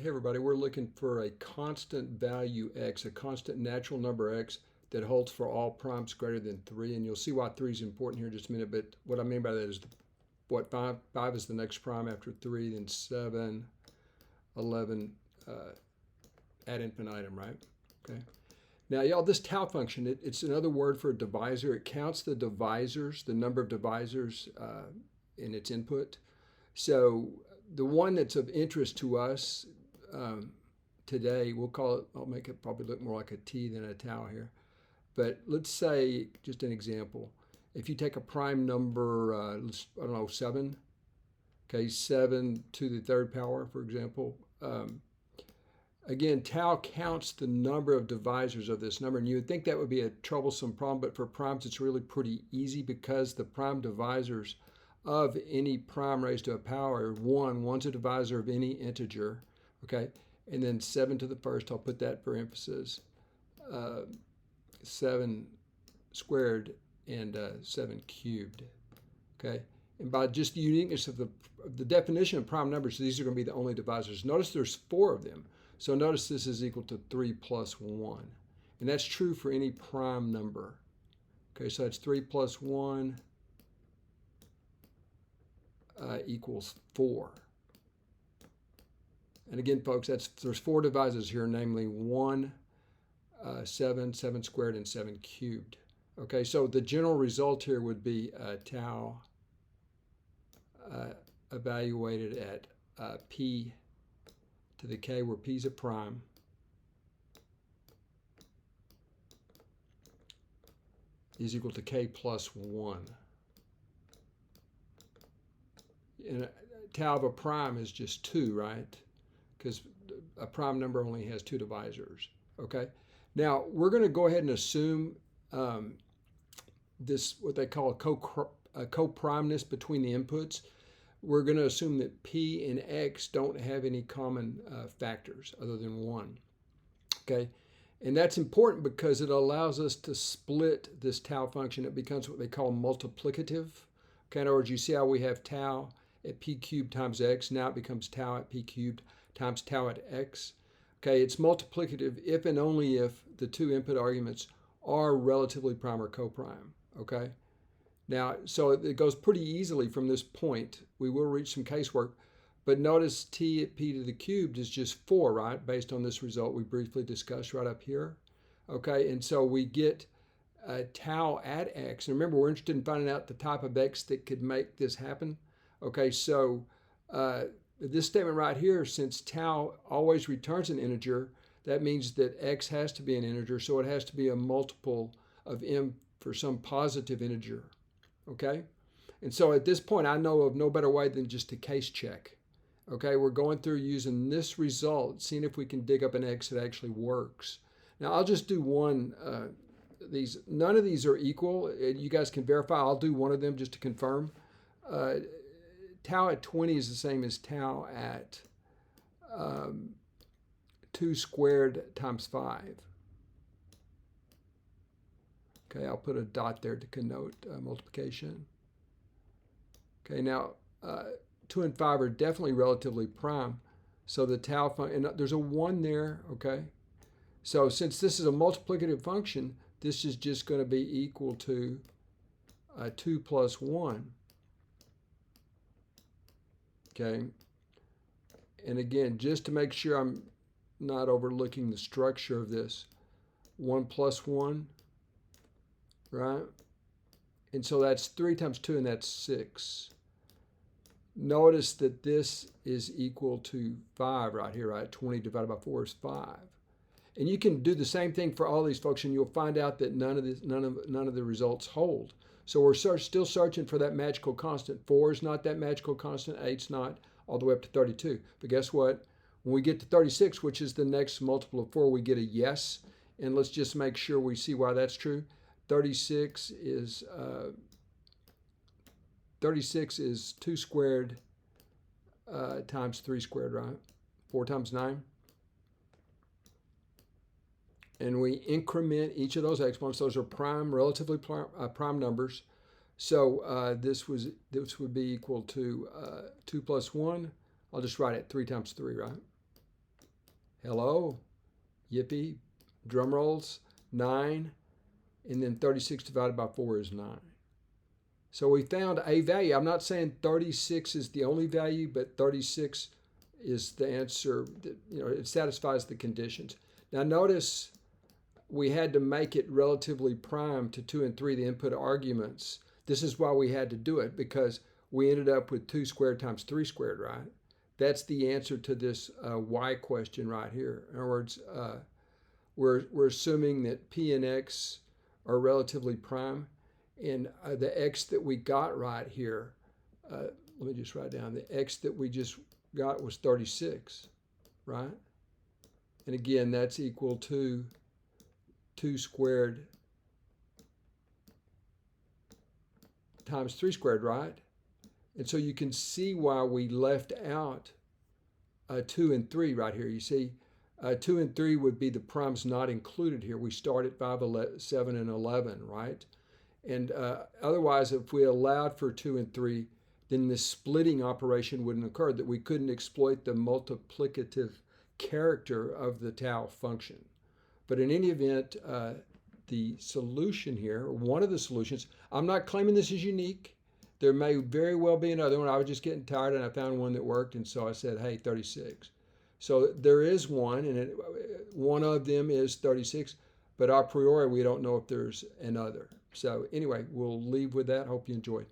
Hey everybody, we're looking for a constant value x, a constant natural number x that holds for all primes greater than 3. And you'll see why 3 is important here in just a minute. But what I mean by that is what 5 is the next prime after 3, then 7, 11, ad infinitum, right? Okay. Now, y'all, this tau function, it's another word for a divisor. It counts the divisors, the number of divisors in its input. So the one that's of interest to us today, we'll call it, I'll make it probably look more like a t than a tau here. But let's say, just an example, if you take a prime number, I don't know, 7, okay, 7 to the third power, for example. Again, tau counts the number of divisors of this number, and you would think that would be a troublesome problem, but for primes it's really pretty easy because the prime divisors of any prime raised to a power are 1. One's a divisor of any integer, okay? And then 7 to the first, I'll put that for emphasis, 7 squared and 7 cubed, okay? And by just the uniqueness of the definition of prime numbers, these are going to be the only divisors. Notice there's 4 of them. So notice this is equal to 3 plus 1. And that's true for any prime number. Okay, so that's 3 plus 1 equals 4. And again, folks, there's 4 divisors here, namely 1, 7, 7 squared, and 7 cubed. Okay, so the general result here would be tau evaluated at p to the k, where p is a prime, is equal to k plus 1. And tau of a prime is just 2, right? Because a prime number only has 2 divisors, okay? Now, we're going to go ahead and assume this, what they call a coprimeness between the inputs. We're going to assume that p and x don't have any common factors other than 1, okay? And that's important because it allows us to split this tau function. It becomes what they call multiplicative. Okay, in other words, you see how we have tau at p cubed times x. Now it becomes tau at p cubed times tau at x. Okay, it's multiplicative if and only if the 2 input arguments are relatively prime or coprime, okay? Now, so it goes pretty easily from this point. We will reach some casework, but notice t at p to the cubed is just 4, right? Based on this result we briefly discussed right up here, okay? And so we get tau at x. And remember, we're interested in finding out the type of x that could make this happen. Okay, so this statement right here, since tau always returns an integer, that means that x has to be an integer, so it has to be a multiple of m for some positive integer, okay? And so at this point, I know of no better way than just to case check. Okay, we're going through using this result, seeing if we can dig up an x that actually works. Now, I'll just do one. None of these are equal. You guys can verify. I'll do one of them just to confirm. Tau at 20 is the same as tau at 2 squared times 5. Okay, I'll put a dot there to connote multiplication. Okay, now 2 and 5 are definitely relatively prime. So the tau function, and there's a 1 there, okay? So since this is a multiplicative function, this is just going to be equal to 2 plus 1. Okay, and again, just to make sure I'm not overlooking the structure of this, 1 plus 1, right? And so that's 3 times 2, and that's 6. Notice that this is equal to 5 right here, right? 20 divided by 4 is 5. And you can do the same thing for all these folks, and you'll find out that none of the results hold. So we're still searching for that magical constant. 4 is not that magical constant. 8's not, all the way up to 32. But guess what? When we get to 36, which is the next multiple of 4, we get a yes. And let's just make sure we see why that's true. 36 is 2 squared times 3 squared, right? 4 times 9. And we increment each of those exponents. Those are prime, relatively prime numbers. So this would be equal to 2 plus 1. I'll just write it 3 times 3, right? Hello, yippee, drum rolls, 9, and then 36 divided by 4 is 9. So we found a value. I'm not saying 36 is the only value, but 36 is the answer. It satisfies the conditions. Now notice we had to make it relatively prime to 2 and 3, the input arguments. This is why we had to do it, because we ended up with 2 squared times 3 squared, right? That's the answer to this y question right here. In other words, we're assuming that p and x are relatively prime, and the x that we got right here, let me just write down, the x that we just got was 36, right? And again, that's equal to 2 squared times 3 squared, right? And so you can see why we left out 2 and 3 right here. You see, 2 and 3 would be the primes not included here. We start at 5, 7, and 11, right? And otherwise, if we allowed for 2 and 3, then this splitting operation wouldn't occur, that we couldn't exploit the multiplicative character of the tau function. But in any event, the solution here, one of the solutions, I'm not claiming this is unique. There may very well be another one. I was just getting tired and I found one that worked, and so I said, hey, 36. So there is one, and one of them is 36, but a priori we don't know if there's another. So anyway, we'll leave with that. Hope you enjoyed.